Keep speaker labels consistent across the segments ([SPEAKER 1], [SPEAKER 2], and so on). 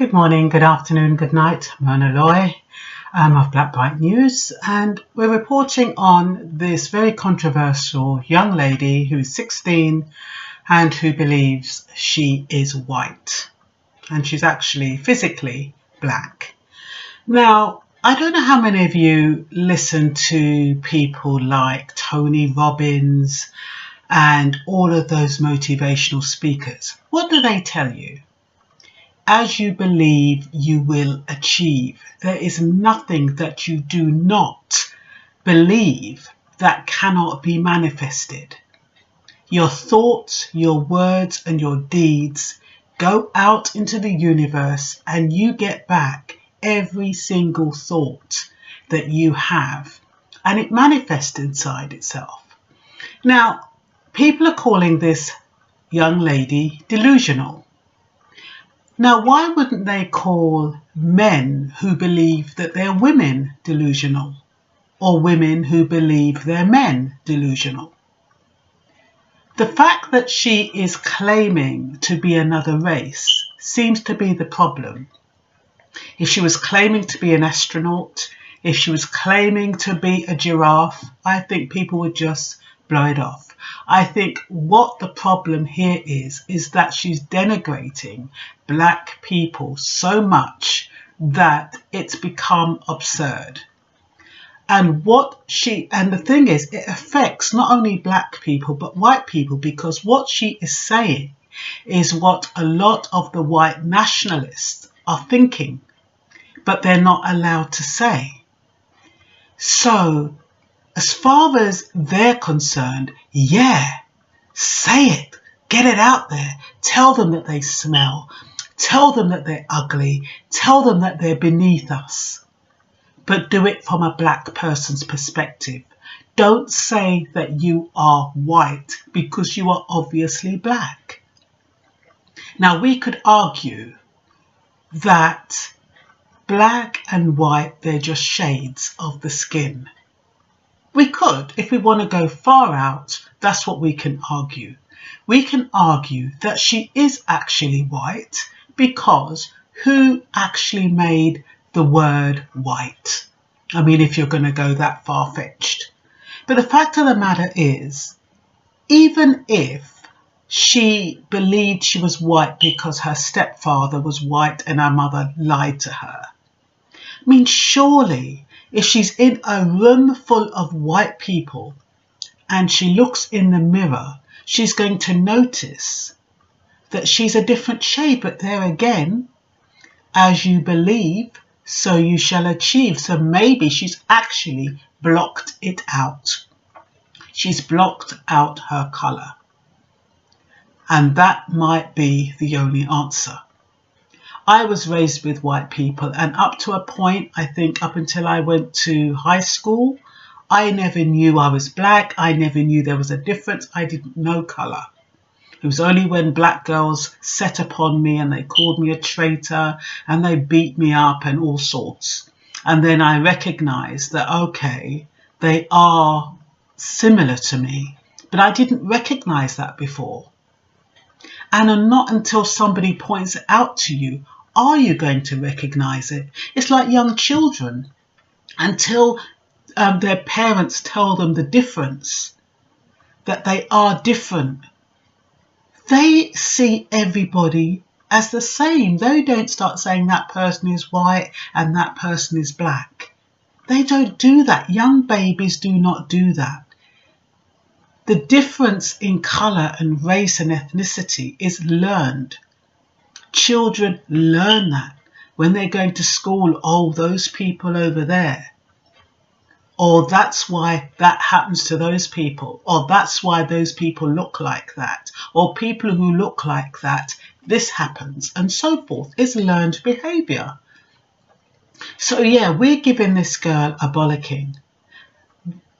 [SPEAKER 1] Good morning, good afternoon, good night. I'm Mona Loy of Blackbright News, and we're reporting on this very controversial young lady who is 16 and who believes she is white, and she's actually physically black. Now, I don't know how many of you listen to people like Tony Robbins and all of those motivational speakers. What do they tell you? As you believe, you will achieve. There is nothing that you do not believe that cannot be manifested. Your thoughts, your words, and your deeds go out into the universe, and you get back every single thought that you have, and it manifests inside itself. Now, people are calling this young lady delusional. Now, why wouldn't they call men who believe that they're women delusional, or women who believe they're men delusional? The fact that she is claiming to be another race seems to be the problem. If she was claiming to be an astronaut, if she was claiming to be a giraffe, I think people would just blow it off. I think what the problem here is that she's denigrating black people so much that it's become absurd. And the thing is, it affects not only black people but white people, because what she is saying is what a lot of the white nationalists are thinking, but they're not allowed to say. So, as far as they're concerned, yeah, say it, get it out there, tell them that they smell, tell them that they're ugly, tell them that they're beneath us, but do it from a black person's perspective. Don't say that you are white, because you are obviously black. Now, we could argue that black and white, they're just shades of the skin. We could, if we want to go far out, that's what we can argue. We can argue that she is actually white, because who actually made the word white? I mean, if you're going to go that far-fetched. But the fact of the matter is, even if she believed she was white because her stepfather was white and her mother lied to her, I mean, surely if she's in a room full of white people and she looks in the mirror, she's going to notice that she's a different shade. But there again, as you believe, so you shall achieve. So maybe she's actually blocked it out. She's blocked out her colour. And that might be the only answer. I was raised with white people, and up to a point, I think up until I went to high school, I never knew I was black. I never knew there was a difference. I didn't know colour. It was only when black girls set upon me and they called me a traitor and they beat me up and all sorts. And then I recognised that, okay, they are similar to me, but I didn't recognise that before. And not until somebody points it out to you are you going to recognise it. It's like young children. Until their parents tell them the difference, that they are different, they see everybody as the same. They don't start saying that person is white and that person is black. They don't do that. Young babies do not do that. The difference in colour and race and ethnicity is learned. Children learn that when they're going to school. Oh, those people over there. Or that's why that happens to those people. Or that's why those people look like that. Or people who look like that, this happens, and so forth. It's learned behaviour. So yeah, we're giving this girl a bollocking.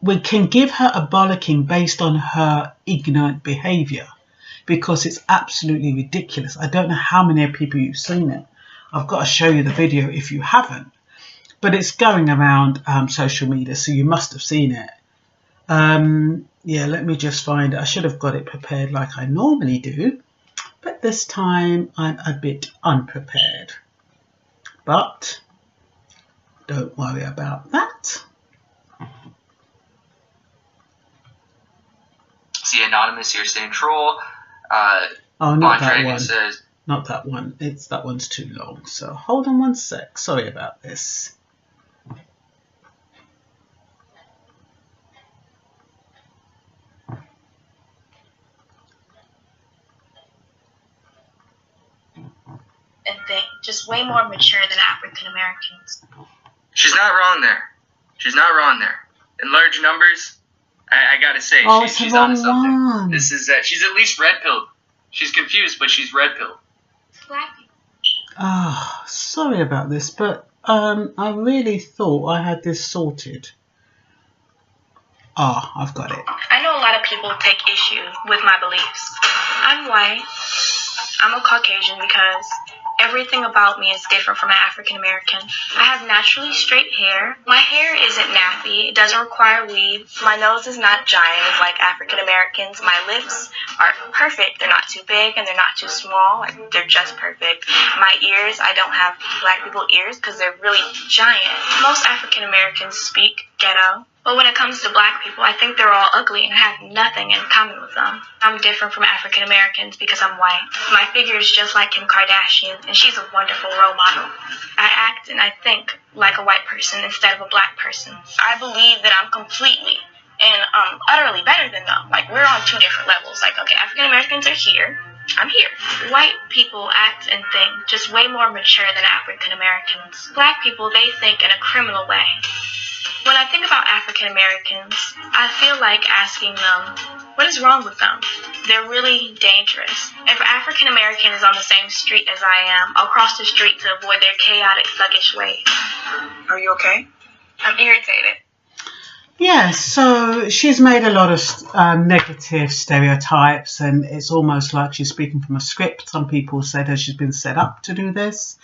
[SPEAKER 1] We can give her a bollocking based on her ignorant behaviour, because it's absolutely ridiculous. I don't know how many people you've seen it. I've got to show you the video if you haven't. But it's going around social media, so you must have seen it. Yeah, let me just find it. I should have got it prepared like I normally do, but this time I'm a bit unprepared. but don't worry about that.
[SPEAKER 2] See, Anonymous here saying troll.
[SPEAKER 1] Oh, not
[SPEAKER 2] Andre
[SPEAKER 1] that one.
[SPEAKER 2] Says,
[SPEAKER 1] not that one. That one's too long. So hold on one sec. Sorry about this.
[SPEAKER 3] And think just way more mature than African Americans.
[SPEAKER 2] She's not wrong there. She's not wrong there. In large numbers, I gotta say, she's onto something. This is she's at least red pilled. She's confused, but she's red pilled.
[SPEAKER 3] Black people.
[SPEAKER 1] Ah, sorry about this, but I really thought I had this sorted. Ah, I've got it.
[SPEAKER 3] I know a lot of people take issue with my beliefs. I'm white. I'm a Caucasian because everything about me is different from an African American. I have naturally straight hair. My hair isn't nappy. It doesn't require weave. My nose is not giant like African Americans. My lips are perfect. They're not too big and they're not too small. They're just perfect. My ears, I don't have black people ears because they're really giant. Most African Americans speak ghetto. But when it comes to black people, I think they're all ugly and I have nothing in common with them. I'm different from African Americans because I'm white. My figure is just like Kim Kardashian, and she's a wonderful role model. I act and I think like a white person instead of a black person. I believe that I'm completely and utterly better than them. Like, we're on two different levels. Like, okay, African Americans are here. I'm here. White people act and think just way more mature than African Americans. Black people, they think in a criminal way. When I think about African Americans, I feel like asking them, what is wrong with them? They're really dangerous. If an African American is on the same street as I am, I'll cross the street to avoid their chaotic, thuggish ways. Are you okay? I'm irritated.
[SPEAKER 1] Yeah, so she's made a lot of negative stereotypes, and it's almost like she's speaking from a script. Some people said that she's been set up to do this.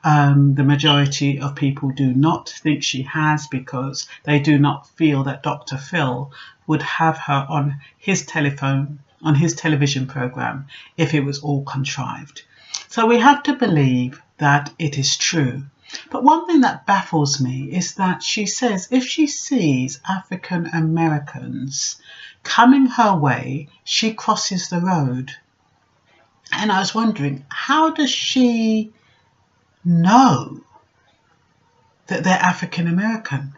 [SPEAKER 1] The majority of people do not think she has, because they do not feel that Dr. Phil would have her on his television program if it was all contrived. So we have to believe that it is true. But one thing that baffles me is that she says if she sees African Americans coming her way, she crosses the road. And I was wondering, how does she know that they're African American?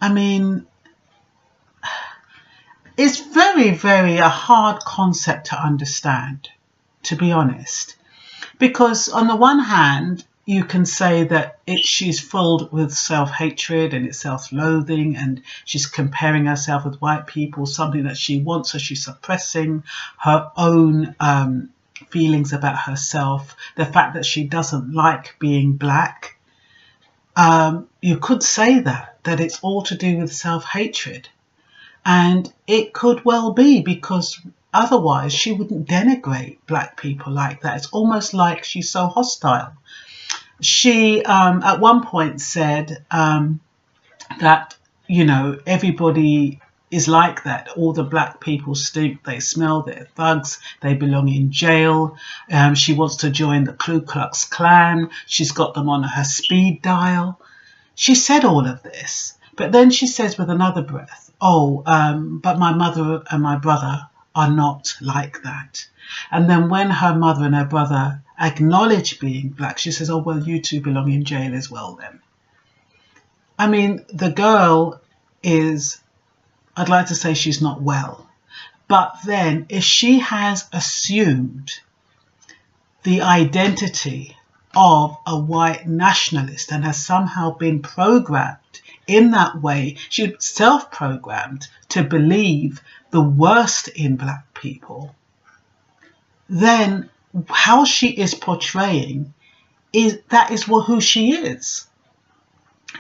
[SPEAKER 1] I mean, it's very, very a hard concept to understand, to be honest. Because on the one hand, you can say that she's filled with self-hatred and it's self-loathing, and she's comparing herself with white people, something that she wants, so she's suppressing her own feelings about herself, the fact that she doesn't like being black. You could say that it's all to do with self-hatred, and it could well be, because otherwise she wouldn't denigrate black people like that. It's almost like she's so hostile. She at one point said that, you know, everybody is like that. All the black people stink, they smell, they're thugs, they belong in jail. She wants to join the Ku Klux Klan. She's got them on her speed dial. She said all of this, but then she says with another breath, but my mother and my brother are not like that. And then when her mother and her brother acknowledge being black, she says, oh, well, you two belong in jail as well then. I mean, the girl is, I'd like to say she's not well. But then if she has assumed the identity of a white nationalist and has somehow been programmed in that way, she's self-programmed to believe the worst in black people, then how she is portraying is who she is.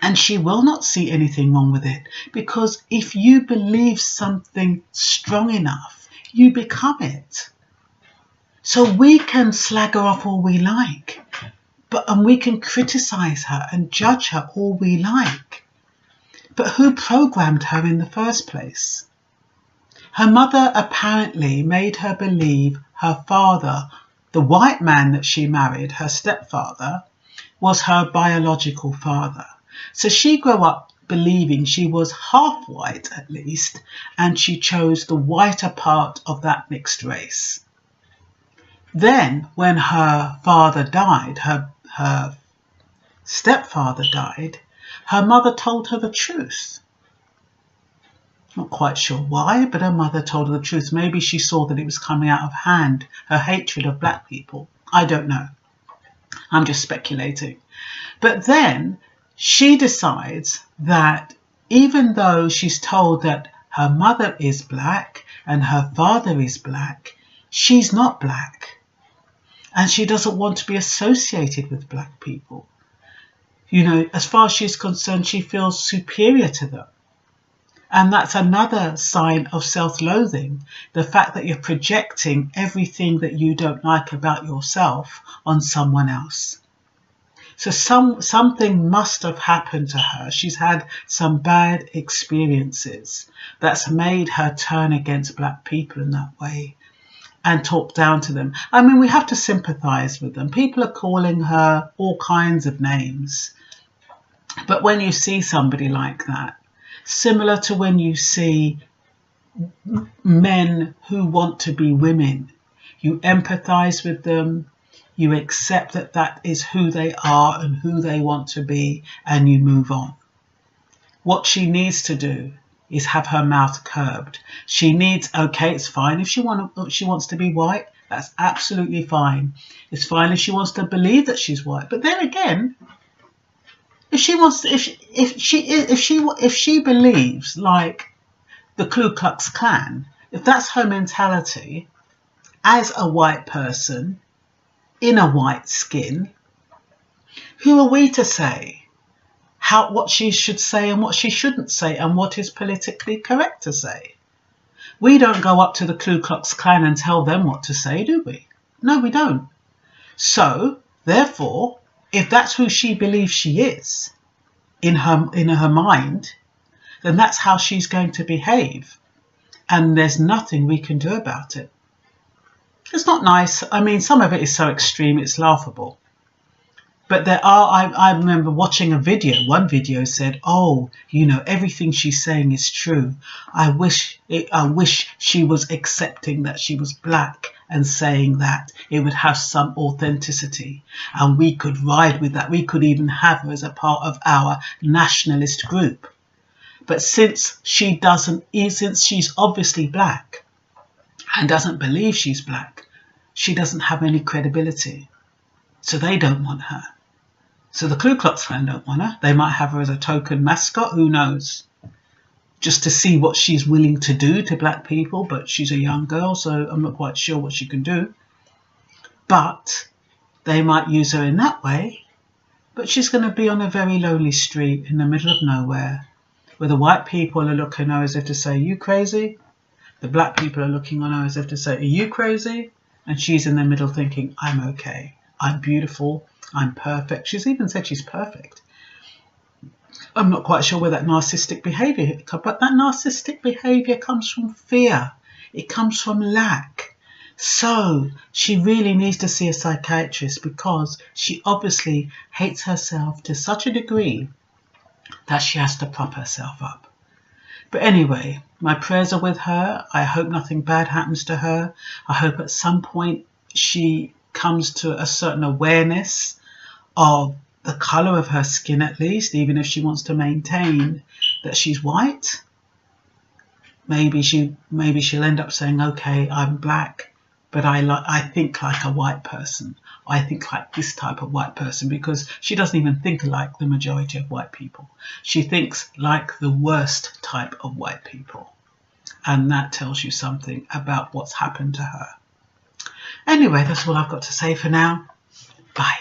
[SPEAKER 1] And she will not see anything wrong with it, because if you believe something strong enough, you become it. So we can slag her off all we like, and we can criticize her and judge her all we like. But who programmed her in the first place? Her mother apparently made her believe her father, the white man that she married, her stepfather, was her biological father. So she grew up believing she was half white at least, and she chose the whiter part of that mixed race. Then when her father died, her stepfather died, her mother told her the truth. Not quite sure why, but her mother told her the truth. Maybe she saw that it was coming out of hand, her hatred of black people. I don't know. I'm just speculating. But then she decides that even though she's told that her mother is black and her father is black, she's not black. And she doesn't want to be associated with black people. You know, as far as she's concerned, she feels superior to them. And that's another sign of self-loathing, the fact that you're projecting everything that you don't like about yourself on someone else. So something must have happened to her. She's had some bad experiences that's made her turn against black people in that way and talk down to them. I mean, we have to sympathise with them. People are calling her all kinds of names. But when you see somebody like that, similar to when you see men who want to be women, you empathise with them, you accept that that is who they are and who they want to be, and you move on. What she needs to do is have her mouth curbed. She needs, okay, it's fine if she wants to be white, that's absolutely fine. It's fine if she wants to believe that she's white. But then again, if she believes like the Ku Klux Klan, if that's her mentality as a white person in a white skin, who are we to say what she should say and what she shouldn't say and what is politically correct to say? We don't go up to the Ku Klux Klan and tell them what to say, do we? No, we don't. So, therefore, if that's who she believes she is in her mind, then that's how she's going to behave. And there's nothing we can do about it. It's not nice. I mean, some of it is so extreme, it's laughable. But there are, I remember watching a video. One video said, oh, you know, everything she's saying is true. I wish she was accepting that she was black and saying that it would have some authenticity. And we could ride with that. We could even have her as a part of our nationalist group. But since she's obviously black and doesn't believe she's black, she doesn't have any credibility. So they don't want her. So the Ku Klux Klan don't want her. They might have her as a token mascot, who knows? Just to see what she's willing to do to black people, but she's a young girl, so I'm not quite sure what she can do. But they might use her in that way, but she's going to be on a very lonely street in the middle of nowhere, where the white people are looking at her as if to say, are you crazy? The black people are looking on her as if to say, are you crazy? And she's in the middle thinking, I'm okay. I'm beautiful. I'm perfect. She's even said she's perfect. I'm not quite sure where that narcissistic behaviour comes, but that narcissistic behaviour comes from fear. It comes from lack. So she really needs to see a psychiatrist because she obviously hates herself to such a degree that she has to prop herself up. But anyway, my prayers are with her. I hope nothing bad happens to her. I hope at some point she comes to a certain awareness of the colour of her skin, at least, even if she wants to maintain that she's white. Maybe she'll end up saying, okay, I'm black, but I think like a white person. I think like this type of white person, because she doesn't even think like the majority of white people. She thinks like the worst type of white people. And that tells you something about what's happened to her. Anyway, that's all I've got to say for now. Bye.